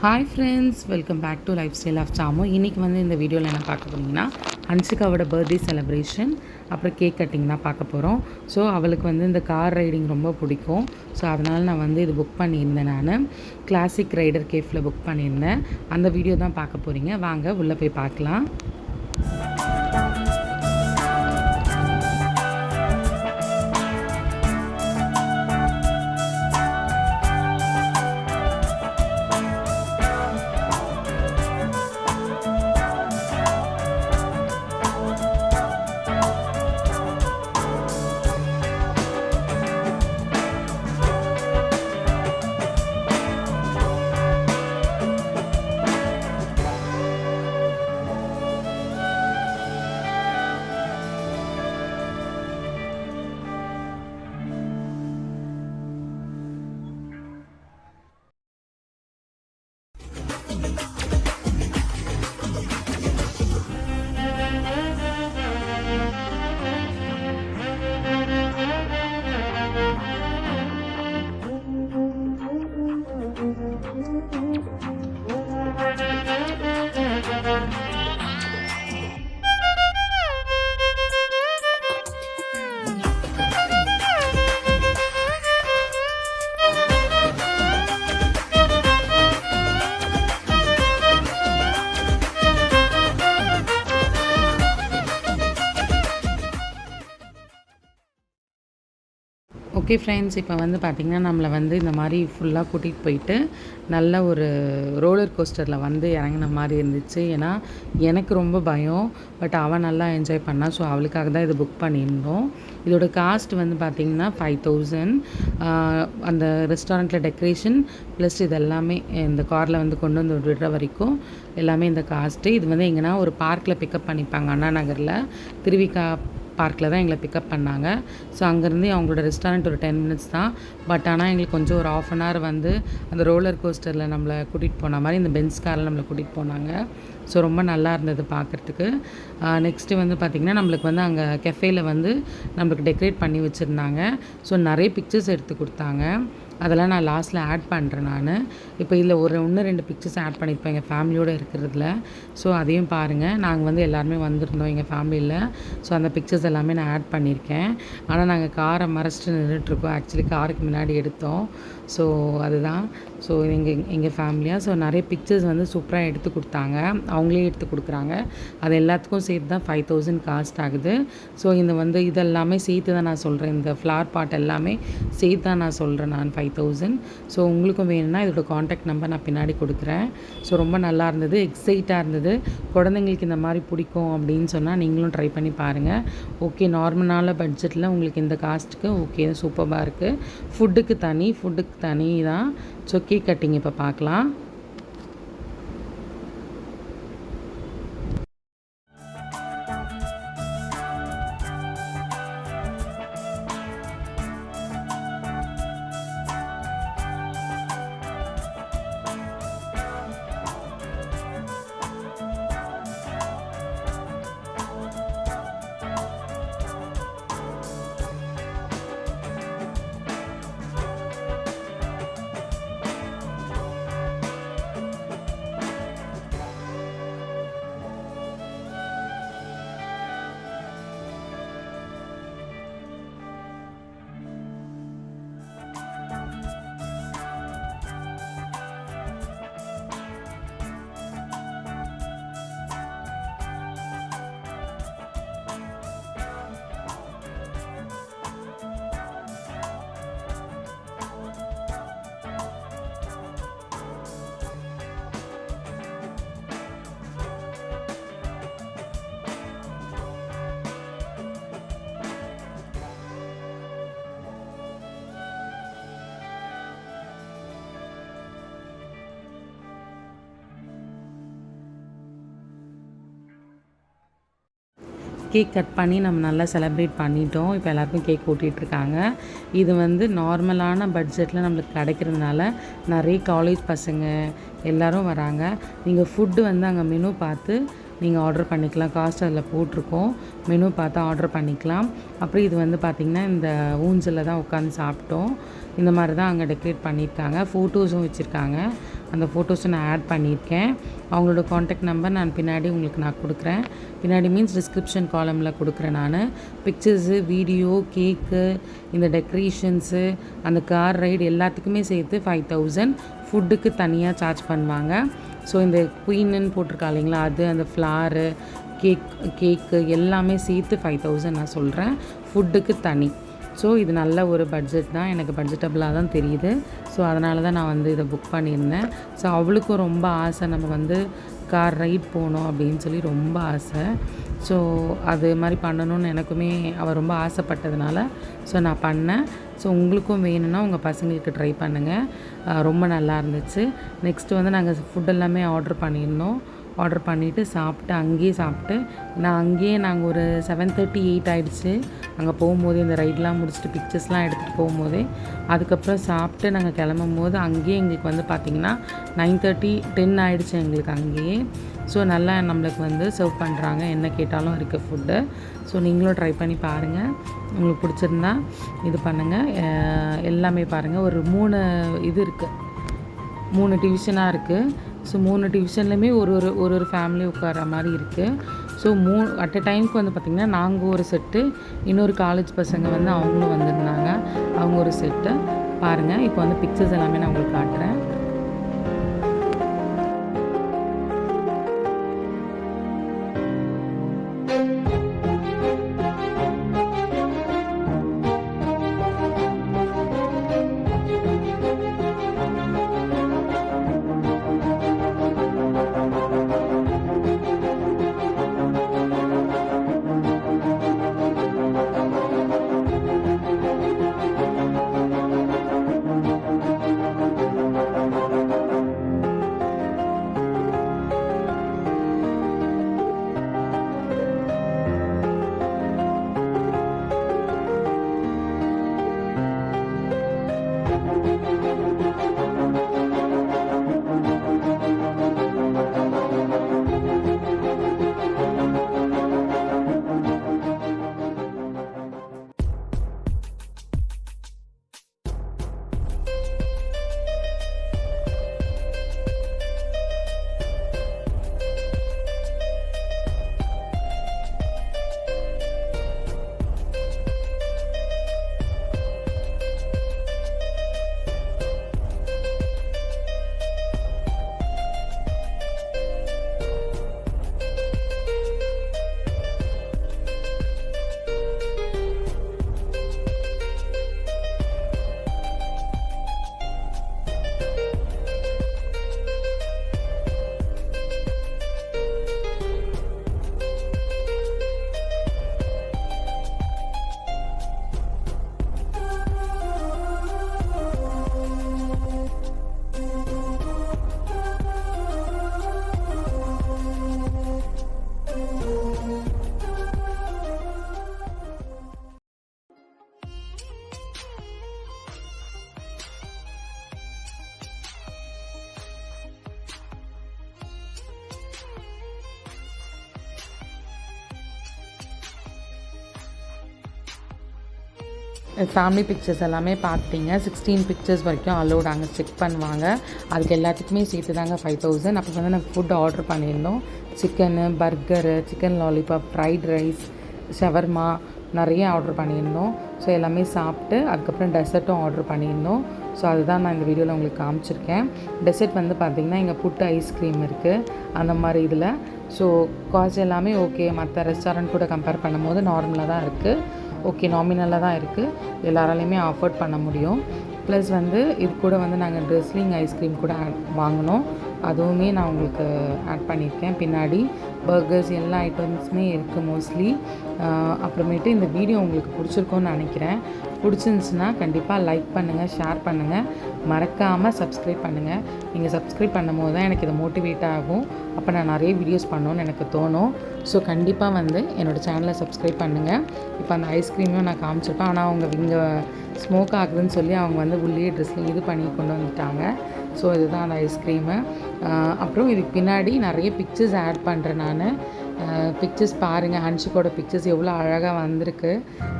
Hi friends, welcome back to lifestyle of Samu. இன்றைக்கி வந்து இந்த வீடியோவில் என்ன பார்க்க போகிறீங்கன்னா, ஹன்சிகாவோட பர்த்டே செலிப்ரேஷன் அப்புறம் கேக் கட்டிங் தான் பார்க்க போகிறோம். ஸோ அவளுக்கு வந்து இந்த கார் ரைடிங் ரொம்ப பிடிக்கும். ஸோ அதனால் நான் வந்து இது புக் பண்ணியிருந்தேன். நான் கிளாசிக் ரைடர் கேஃபில் புக் பண்ணியிருந்தேன். அந்த வீடியோ தான் பார்க்க போகிறீங்க. வாங்க உள்ளே போய் பார்க்கலாம். ஓகே ஃப்ரெண்ட்ஸ், இப்போ வந்து பார்த்திங்கன்னா நம்மளை வந்து இந்த மாதிரி ஃபுல்லாக கூட்டிகிட்டு போயிட்டு நல்ல ஒரு ரோலர் கோஸ்டரில் வந்து இறங்கின மாதிரி இருந்துச்சு. ஏன்னா எனக்கு ரொம்ப பயம், பட் அவள் நல்லா என்ஜாய் பண்ணாள். ஸோ அவளுக்காக தான் இது புக் பண்ணியிருந்தோம். இதோட காஸ்ட் வந்து பார்த்திங்கன்னா 5000. அந்த ரெஸ்டாரண்ட்டில் டெக்கரேஷன் ப்ளஸ் இது எல்லாமே இந்த காரில் வந்து கொண்டு வந்து விடுற வரைக்கும் எல்லாமே இந்த காஸ்ட்டு. இது வந்து எங்கன்னா ஒரு பார்க்கில் பிக்கப் பண்ணிப்பாங்க. அண்ணா நகரில் திருவிக்கா பார்க்கில் தான் எங்களை பிக்கப் பண்ணாங்க. ஸோ அங்கேருந்து அவங்களோட ரெஸ்டாரண்ட் ஒரு 10 மினிட்ஸ் தான். பட் ஆனால் எங்களுக்கு கொஞ்சம் ஒரு 1/2 hour வந்து அந்த ரோலர் கோஸ்டரில் நம்மளை கூட்டிகிட்டு போன மாதிரி இந்த பென்ஸ் காரில் நம்மளை கூட்டிகிட்டு போனாங்க. ஸோ ரொம்ப நல்லா இருந்தது பார்க்குறதுக்கு. நெக்ஸ்ட்டு வந்து பார்த்திங்கன்னா நம்மளுக்கு வந்து அங்கே கெஃபேயில் வந்து நம்மளுக்கு டெக்கரேட் பண்ணி வச்சுருந்தாங்க. ஸோ நிறைய பிக்சர்ஸ் எடுத்து கொடுத்தாங்க. அதெல்லாம் நான் லாஸ்ட்டில் ஆட் பண்ணுறேன். நான் இப்போ இதில் ஒரு 1-2 பிக்சர்ஸ் ஆட் பண்ணியிருப்பேன் எங்கள் ஃபேமிலியோடு இருக்கிறதுல. ஸோ அதையும் பாருங்கள். நாங்கள் வந்து எல்லாருமே வந்திருந்தோம் எங்கள் ஃபேமிலியில். ஸோ அந்த பிக்சர்ஸ் எல்லாமே நான் ஆட் பண்ணியிருக்கேன். ஆனால் நாங்கள் காரை மறைச்சிட்டு நின்றுட்டுருக்கோம். ஆக்சுவலி காருக்கு முன்னாடி எடுத்தோம். ஸோ அதுதான். ஸோ எங்கள் ஃபேமிலியாக ஸோ நிறைய பிக்சர்ஸ் வந்து சூப்பராக எடுத்து கொடுத்தாங்க. அவங்களே எடுத்து கொடுக்குறாங்க. அது எல்லாத்துக்கும் சேர்த்து தான் 5000 காஸ்ட் ஆகுது. ஸோ இந்த வந்து இதெல்லாமே சேர்த்து தான் நான் சொல்கிறேன். இந்த ஃப்ளார் பாட் எல்லாமே சேர்த்து தான் நான் சொல்கிறேன். நான் 5000. ஸோ உங்களுக்கும் வேணும்னா இதோட காண்டாக்ட் நம்பர் நான் பின்னாடி கொடுக்குறேன். ஸோ ரொம்ப நல்லா இருந்தது, எக்ஸைட்டாக இருந்தது. குழந்தைங்களுக்கு இந்த மாதிரி பிடிக்கும் அப்படின்னு சொன்னால் நீங்களும் ட்ரை பண்ணி பாருங்கள். ஓகே, நார்மலான பட்ஜெட்டில் உங்களுக்கு இந்த காஸ்ட்டுக்கு ஓகே, சூப்பராக இருக்குது. ஃபுட்டுக்கு தனி தான். ஸோ கேக் கட்டிங் இப்போ பார்க்கலாம். கேக் கட் பண்ணி நம்ம நல்லா செலிப்ரேட் பண்ணிட்டோம். இப்போ எல்லாருக்கும் கேக் ஊட்டிகிட்ருக்காங்க. இது வந்து நார்மலான பட்ஜெட்டில் நம்மளுக்கு கிடைக்கிறதுனால நிறைய காலேஜ் பசங்க எல்லோரும் வராங்க. நீங்கள் ஃபுட்டு வந்து அங்கே மெனு பார்த்து நீங்கள் ஆர்டர் பண்ணிக்கலாம். காஸ்ட் அதில் போட்டிருக்கோம். மெனு பார்த்து ஆர்டர் பண்ணிக்கலாம். அப்புறம் இது வந்து பார்த்திங்கன்னா இந்த ஊஞ்சலில் தான் உட்காந்து சாப்பிட்டோம். இந்த மாதிரி தான் அங்கே டெக்கரேட் பண்ணியிருக்காங்க. ஃபோட்டோஸும் வச்சுருக்காங்க. அந்த ஃபோட்டோஸை நான் ஆட் பண்ணியிருக்கேன். அவங்களோட காண்டாக்ட் நம்பர் நான் பின்னாடி உங்களுக்கு நான் கொடுக்குறேன். பின்னாடி மீன்ஸ் டிஸ்கிரிப்ஷன் காலமில் கொடுக்குறேன் நான். பிக்சர்ஸு, வீடியோ, கேக்கு, இந்த டெக்கரேஷன்ஸு, அந்த கார் ரைடு எல்லாத்துக்குமே சேர்த்து 5000. ஃபுட்டுக்கு தனியாக சார்ஜ் பண்ணுவாங்க. ஸோ இந்த குயின்னு போட்டிருக்கா இல்லைங்களா, அது அந்த ஃப்ளாரு, கேக்கு எல்லாமே சேர்த்து 5000 நான் சொல்கிறேன். ஃபுட்டுக்கு தனி. ஸோ இது நல்ல ஒரு பட்ஜெட் தான், எனக்கு பட்ஜெட்டபிளாக தான் தெரியுது. ஸோ அதனால தான் நான் வந்து இதை புக் பண்ணியிருந்தேன். ஸோ அவளுக்கும் ரொம்ப ஆசை, நம்ம வந்து கார் ரைட் போகணும் அப்படின்னு சொல்லி ரொம்ப ஆசை. ஸோ அது மாதிரி பண்ணணும்னு எனக்குமே அவள் ரொம்ப ஆசைப்பட்டதுனால ஸோ நான் பண்ணேன். ஸோ உங்களுக்கும் வேணும்னா உங்கள் பசங்களுக்கு ட்ரை பண்ணுங்கள். ரொம்ப நல்லா இருந்துச்சு. நெக்ஸ்ட்டு வந்து நாங்கள் ஃபுட் எல்லாமே ஆர்டர் பண்ணியிருந்தோம். ஆர்டர் பண்ணிவிட்டு சாப்பிட்டு அங்கேயே சாப்பிட்டு நாங்கள் ஒரு 7:30, 8 ஆகிடுச்சு அங்கே போகும்போது, இந்த ரைட்லாம் முடிச்சுட்டு பிக்சர்ஸ்லாம் எடுத்துகிட்டு போகும்போதே. அதுக்கப்புறம் சாப்பிட்டு நாங்கள் கிளம்பும்போது அங்கேயே எங்களுக்கு வந்து பார்த்திங்கன்னா 9:30, 10 ஆகிடுச்சு எங்களுக்கு அங்கேயே. ஸோ நல்லா நம்மளுக்கு வந்து சர்வ் பண்ணுறாங்க, என்ன கேட்டாலும் இருக்குது ஃபுட்டு. ஸோ நீங்களும் ட்ரை பண்ணி பாருங்கள். உங்களுக்கு பிடிச்சிருந்தா இது பண்ணுங்கள். எல்லாமே பாருங்கள். ஒரு 3 இது இருக்குது, 3 டிவிஷனாக இருக்குது. ஸோ 3 டிவிஷன்லையுமே ஒரு ஃபேமிலி உட்கார மாதிரி இருக்குது. ஸோ அட் அ டைமுக்கு வந்து பார்த்திங்கன்னா நாங்கள் ஒரு செட்டு, இன்னொரு காலேஜ் பசங்க வந்து அவங்களும் வந்திருந்தாங்க, அவங்க ஒரு செட்டு. பாருங்கள், இப்போ வந்து பிக்சர்ஸ் எல்லாமே நான் உங்களுக்கு காட்டுறேன். ஃபேமிலி பிக்சர்ஸ் எல்லாமே பார்த்துட்டிங்க. 16 பிக்சர்ஸ் வரைக்கும் அலோட் அங்கே செக் பண்ணுவாங்க. அதுக்கு எல்லாத்துக்குமே சேர்த்து தாங்க 5000. அப்போ வந்து நாங்கள் ஃபுட் ஆர்டர் பண்ணியிருந்தோம். Chicken, burger, chicken lollipop, fried rice, shawarma நிறைய ஆர்டர் பண்ணியிருந்தோம். ஸோ எல்லாமே சாப்பிட்டு அதுக்கப்புறம் டெசர்ட்டும் ஆர்டர் பண்ணியிருந்தோம். ஸோ அதுதான் நான் இந்த வீடியோவில் உங்களுக்கு காமிச்சிருக்கேன். டெசர்ட் வந்து பார்த்திங்கன்னா இங்கே புட்டு ஐஸ்கிரீம் இருக்குது அந்த மாதிரி இதில். ஸோ காசு எல்லாமே ஓகே, மற்ற ரெஸ்டாரண்ட் கூட கம்பேர் பண்ணும்போது நார்மலாக தான் இருக்குது. ஓகே, நாமினலாக தான் இருக்குது, எல்லாராலையுமே அஃபோர்ட் பண்ண முடியும். ப்ளஸ் வந்து இது கூட வந்து நாங்கள் ட்ரெஸ்லிங் ஐஸ்கிரீம் கூட வாங்கினோம். அதுவுமே நான் உங்களுக்கு ஆட் பண்ணியிருக்கேன். பின்னாடி பர்கர்ஸ் எல்லா ஐட்டம்ஸுமே இருக்குது மோஸ்ட்லி. அப்புறமேட்டு இந்த வீடியோ உங்களுக்கு பிடிச்சிருக்கோன்னு நினைக்கிறேன். பிடிச்சிருந்துச்சுன்னா கண்டிப்பாக லைக் பண்ணுங்கள், ஷேர் பண்ணுங்கள், மறக்காமல் சப்ஸ்கிரைப் பண்ணுங்கள். நீங்கள் சப்ஸ்கிரைப் பண்ணும் போது தான் எனக்கு இது மோட்டிவேட் ஆகும். அப்போ நான் நிறைய வீடியோஸ் பண்ணணும்னு எனக்கு தோணும். ஸோ கண்டிப்பாக வந்து என்னோடய சேனலை சப்ஸ்கிரைப் பண்ணுங்கள். இப்போ அந்த ஐஸ்கிரீமையும் நான் காமிச்சிருப்பேன், ஆனால் அவங்க இங்கே ஸ்மோக் ஆகுதுன்னு சொல்லி அவங்க வந்து உள்ளே ட்ரெஸ்ஸில் இது பண்ணி கொண்டு வந்துட்டாங்க. ஸோ இதுதான் அந்த ஐஸ்கிரீமு. அப்புறம் இதுக்கு பின்னாடி நிறைய பிக்சர்ஸ் ஆட் பண்ணுறேன் நான். பிக்சர்ஸ் பாருங்கள், ஹன்ஷிக்கோட பிக்சர்ஸ் எவ்வளோ அழகாக வந்திருக்கு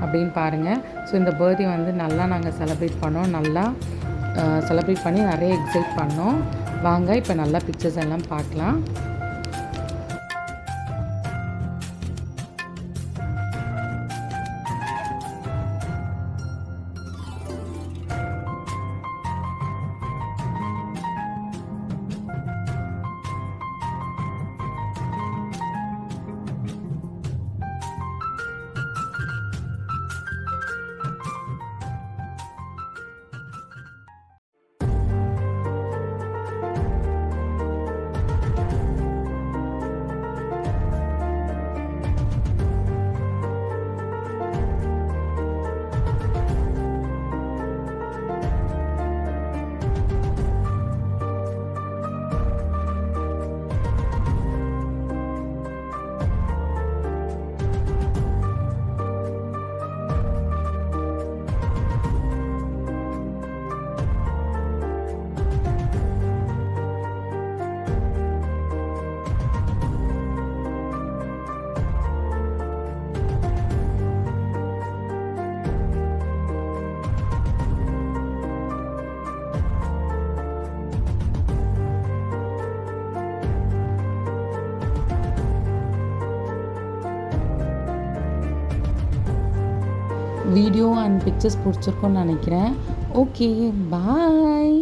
அப்படின்னு பாருங்கள். ஸோ இந்த பர்த்டே வந்து நல்லா நாங்கள் செலிப்ரேட் பண்ணோம், நல்லா செலிப்ரேட் பண்ணி நிறைய எக்ஸைட் பண்ணோம். வாங்க இப்போ நல்லா பிக்சர்ஸ் எல்லாம் பார்க்கலாம். வீடியோ அண்ட் பிக்சர்ஸ் பிடிச்சிருக்கும்னு நினைக்கிறேன். ஓகே, பாய்.